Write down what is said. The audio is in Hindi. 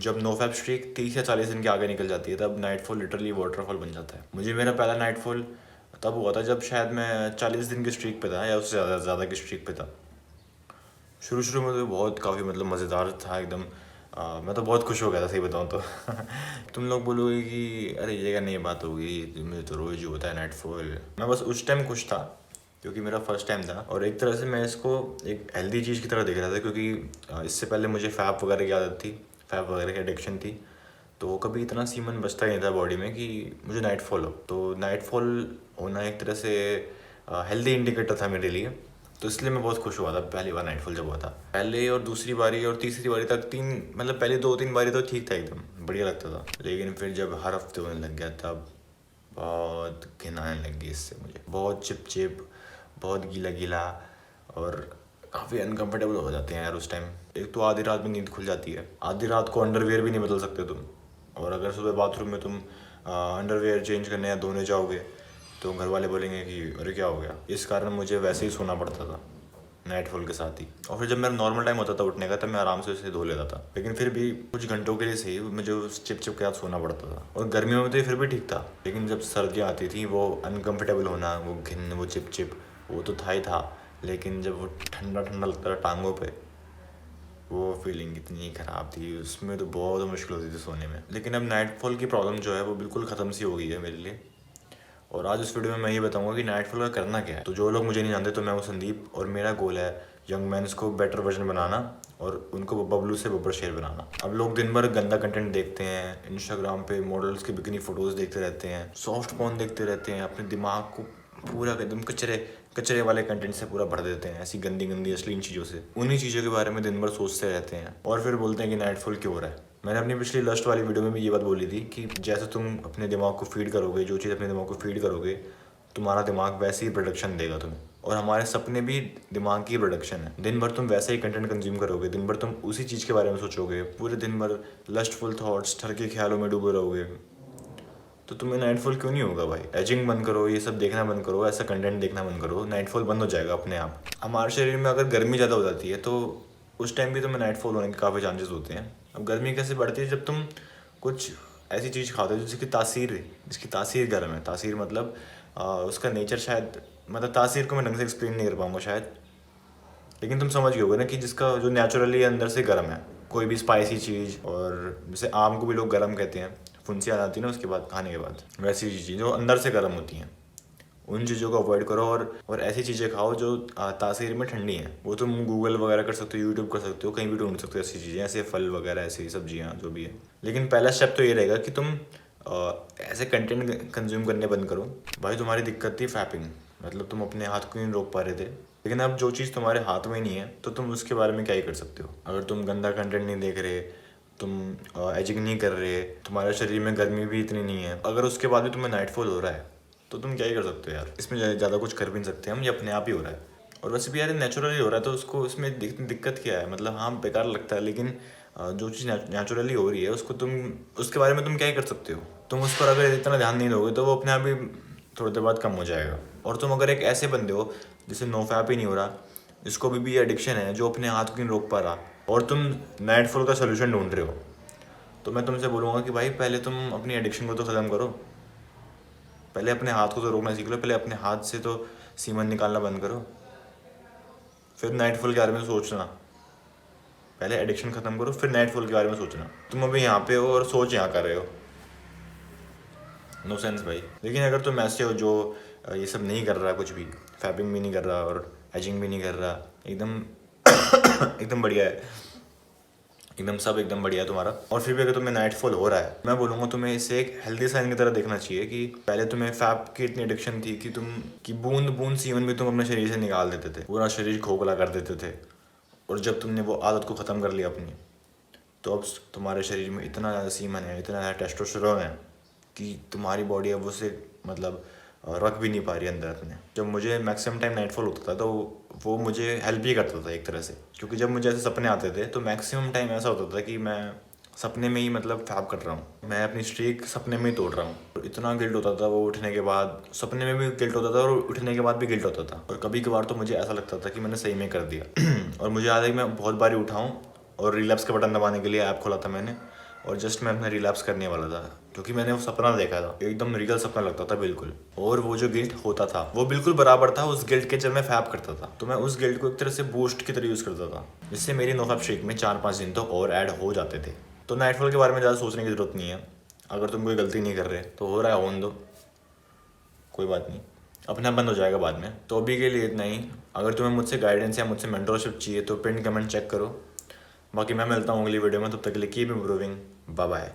जब नो फैप स्ट्रीक 30 या 40 दिन के आगे निकल जाती है तब नाइटफॉल लिटरली वाटरफॉल बन जाता है। मुझे मेरा पहला नाइटफॉल तब हुआ था जब शायद मैं 40 दिन की स्ट्रीक पे था या उससे ज़्यादा की स्ट्रीक पे था। शुरू शुरू में तो बहुत काफ़ी मतलब मज़ेदार था एकदम। मैं तो बहुत खुश हो गया था, सही बताऊँ तो। तुम लोग बोलोगे कि अरे ये क्या नई बात होगी, मुझे तो रोज़ ही होता है नाइटफॉल। मैं बस उस टाइम खुश था क्योंकि मेरा फर्स्ट टाइम था और एक तरह से मैं इसको एक हेल्दी चीज़ की तरह देख रहा था, क्योंकि इससे पहले मुझे फैप वगैरह की आदत थी, फैप वगैरह की एडिक्शन थी। तो कभी इतना सीमन बचता ही नहीं था बॉडी में कि मुझे नाइटफॉल हो। तो नाइटफॉल होना एक तरह से हेल्दी इंडिकेटर था मेरे लिए। तो इसलिए मैं बहुत खुश हुआ था पहली बार नाइटफॉल जब हुआ था। पहले और दूसरी बारी और तीसरी बारी तक मतलब पहली 2-3 बारी तो ठीक था, एकदम बढ़िया लगता था। लेकिन फिर जब हर हफ्ते होने लग गया तब बहुत घिन आने लग गई इससे मुझे। बहुत चिप बहुत गीला गीला और काफ़ी अनकंफर्टेबल हो जाते हैं यार उस टाइम। एक तो आधी रात में नींद खुल जाती है, आधी रात को अंडरवेयर भी नहीं बदल सकते तुम। और अगर सुबह बाथरूम में तुम अंडरवेयर चेंज करने या धोने जाओगे तो घर वाले बोलेंगे कि अरे क्या हो गया। इस कारण मुझे वैसे ही सोना पड़ता था नाइटफॉल के साथ ही। और फिर जब मेरा नॉर्मल टाइम होता था उठने का तब मैं आराम से उसे धो लेता था, लेकिन फिर भी कुछ घंटों के लिए सही मुझे उस चिप के साथ सोना पड़ता था। और गर्मियों में तो ये फिर भी ठीक था, लेकिन जब सर्दियाँ आती थी वो अनकम्फर्टेबल होना, वो घिन, वो चिप वो तो था ही था। लेकिन जब वो ठंडा ठंडा लगता था टांगों पे, वो फीलिंग इतनी ख़राब थी, उसमें तो बहुत मुश्किल होती थी सोने में। लेकिन अब नाइटफॉल की प्रॉब्लम जो है वो बिल्कुल ख़त्म सी हो गई है मेरे लिए। और आज इस वीडियो में मैं ये बताऊंगा कि नाइटफॉल का करना क्या है। तो जो लोग मुझे नहीं जानते तो मैं हूँ संदीप और मेरा गोल है यंग मैंस को बेटर वर्जन बनाना और उनको बबलू से बब्बर शेर बनाना। अब लोग दिन भर गंदा कंटेंट देखते हैं, इंस्टाग्राम पे मॉडल्स की बिकनी फ़ोटोज़ देखते रहते हैं, सॉफ्ट पॉर्न देखते रहते हैं, अपने दिमाग को पूरा एकदम कचरे वाले कंटेंट से पूरा भर देते हैं, ऐसी गंदी गंदी अश्लील चीज़ों से। उन्हीं चीज़ों के बारे में दिन भर सोचते रहते हैं और फिर बोलते हैं कि नाइटफॉल क्यों हो रहा है। मैंने अपनी पिछली लस्ट वाली वीडियो में भी ये बात बोली थी कि जैसे तुम अपने दिमाग को फीड करोगे, जो चीज़ अपने दिमाग को फीड करोगे तुम्हारा दिमाग वैसे ही प्रोडक्शन देगा तुम्हें। और हमारे सपने भी दिमाग की प्रोडक्शन है। दिन भर तुम वैसे ही कंटेंट कंज्यूम करोगे, दिन भर तुम उसी चीज़ के बारे में सोचोगे, पूरे दिन भर लस्टफुल थॉट्स ठर के ख्यालों में डूबे रहोगे, तो तुम्हें नाइटफॉल क्यों नहीं होगा भाई। एजिंग बंद करो, ये सब देखना बंद करो, ऐसा कंटेंट देखना बंद करो, नाइटफॉल बंद हो जाएगा अपने आप। हमारे शरीर में अगर गर्मी ज़्यादा हो जाती है तो उस टाइम भी तुम्हें नाइटफॉल होने के काफ़ी चांसेस होते हैं। अब गर्मी कैसे बढ़ती है, जब तुम कुछ ऐसी चीज़ खाते हो जिसकी तासीर गर्म है। तासीर मतलब उसका नेचर शायद, मतलब तासीर को मैं ढंग से एक्सप्लेन नहीं कर पाऊँगा शायद, लेकिन तुम समझ गए होगे ना कि जिसका जो नेचुरली अंदर से गर्म है। कोई भी स्पाइसी चीज़, और जैसे आम को भी लोग गर्म कहते हैं, फुंसी आ जाती है ना उसके बाद, खाने के बाद, वैसी चीज़ें जो अंदर से गर्म होती हैं उन चीज़ों को अवॉइड करो और ऐसी चीज़ें खाओ जो तासीर में ठंडी हैं। वो तुम गूगल वगैरह कर सकते हो, यूट्यूब कर सकते हो, कहीं भी ढूंढ सकते हो ऐसी चीज़ें, ऐसे फल वगैरह, ऐसी सब्जियाँ जो भी है। लेकिन पहला स्टेप तो ये रहेगा कि तुम ऐसे कंटेंट कंज्यूम करने बंद करो। भाई तुम्हारी दिक्कत थी फैपिंग, मतलब तुम अपने हाथ को नहीं रोक पा रहे थे, लेकिन अब जो चीज़ तुम्हारे हाथ में नहीं है तो तुम उसके बारे में क्या ही कर सकते हो। अगर तुम गंदा कंटेंट नहीं देख रहे, तुम एजिंग नहीं कर रहे, तुम्हारे शरीर में गर्मी भी इतनी नहीं है, अगर उसके बाद भी तुम्हें नाइटफॉल हो रहा है तो तुम क्या ही कर सकते हो यार। इसमें ज़्यादा कुछ कर भी नहीं सकते हम, ये अपने आप ही हो रहा है। और वैसे भी यार नेचुरली हो रहा है तो उसको, इसमें दिक्कत क्या है। मतलब हाँ बेकार लगता है, लेकिन जो चीज़ नेचुरली हो रही है उसको तुम, उसके बारे में तुम क्या ही कर सकते हो। तुम उस पर अगर इतना ध्यान नहीं दोगे तो वो अपने आप ही थोड़ी देर बाद कम हो जाएगा। और तुम अगर एक ऐसे बंदे हो जिसे नो फैप ही नहीं हो रहा, जिसको भी एडिक्शन है, जो अपने हाथ को नहीं रोक पा रहा, और तुम नाइटफॉल का सोल्यूशन ढूंढ रहे हो, तो मैं तुमसे बोलूँगा कि भाई पहले तुम अपनी एडिक्शन को तो ख़त्म करो। पहले अपने हाथ को तो रोकना सीख लो, पहले अपने हाथ से तो सीमन निकालना बंद करो, फिर नाइटफॉल के बारे में सोचना। पहले एडिक्शन ख़त्म करो, फिर नाइटफॉल के बारे में सोचना। तुम अभी यहाँ पे हो और सोच यहाँ कर रहे हो, नो सेंस भाई। लेकिन अगर तुम ऐसे हो जो ये सब नहीं कर रहा, कुछ भी फैपिंग भी नहीं कर रहा और एजिंग भी नहीं कर रहा, एकदम एकदम बढ़िया है, एकदम बढ़िया है तुम्हारा, और फिर भी अगर तुम्हें नाइटफॉल हो रहा है, मैं बोलूँगा तुम्हें इसे एक हेल्दी साइन की तरह देखना चाहिए कि पहले तुम्हें फैप की इतनी एडिक्शन थी कि बूंद बूंद सीमन भी तुम अपने शरीर से निकाल देते थे, पूरा शरीर खोखला कर देते थे। और जब तुमने वो आदत को ख़त्म कर लिया अपनी, तो अब तुम्हारे शरीर में इतना ज़्यादा सीमन है, इतना ज़्यादा टेस्टोस्टेरोन है कि तुम्हारी बॉडी अब उसे मतलब रख भी नहीं पा रही अंदर अपने। जब मुझे मैक्सिमम टाइम नाइटफॉल होता था तो वो मुझे हेल्प ही करता था एक तरह से, क्योंकि जब मुझे ऐसे सपने आते थे तो मैक्सिमम टाइम ऐसा होता था कि मैं सपने में ही मतलब फैप कर रहा हूँ, मैं अपनी स्ट्रीक सपने में ही तोड़ रहा हूँ। और इतना गिल्ट होता था वो उठने के बाद, सपने में भी गिल्ट होता था और उठने के बाद भी गिल्ट होता था। और कभी कभार तो मुझे ऐसा लगता था कि मैंने सही में कर दिया। और मुझे याद है कि मैं बहुत बार उठाऊँ और रिलैप्स का बटन दबाने के लिए ऐप खोला था मैंने, और जस्ट मैं अपना रिलैप्स करने वाला था, क्योंकि मैंने वो सपना देखा था, एकदम रियल सपना लगता था बिल्कुल। और वो जो गिल्ट होता था वो बिल्कुल बराबर था उस गिल्ट के जब मैं फैप करता था। तो मैं उस गिल्ट को एक तरह से बूस्ट की तरह यूज़ करता था, जिससे मेरी नो फैप स्ट्रीक में 4-5 दिन तो और ऐड हो जाते थे। तो नाइटफॉल के बारे में ज़्यादा सोचने की ज़रूरत नहीं है। अगर तुम कोई गलती नहीं कर रहे तो हो रहा है होने दो, कोई बात नहीं, अपना बंद हो जाएगा बाद में। तो अभी के लिए इतना ही। अगर तुम्हें मुझसे गाइडेंस या मुझसे मेंटरशिप चाहिए तो पिन कमेंट चेक करो। बाकी मैं मिलता हूँ अगली वीडियो में, तब तक के लिए कीप इम्प्रूविंग। Bye bye.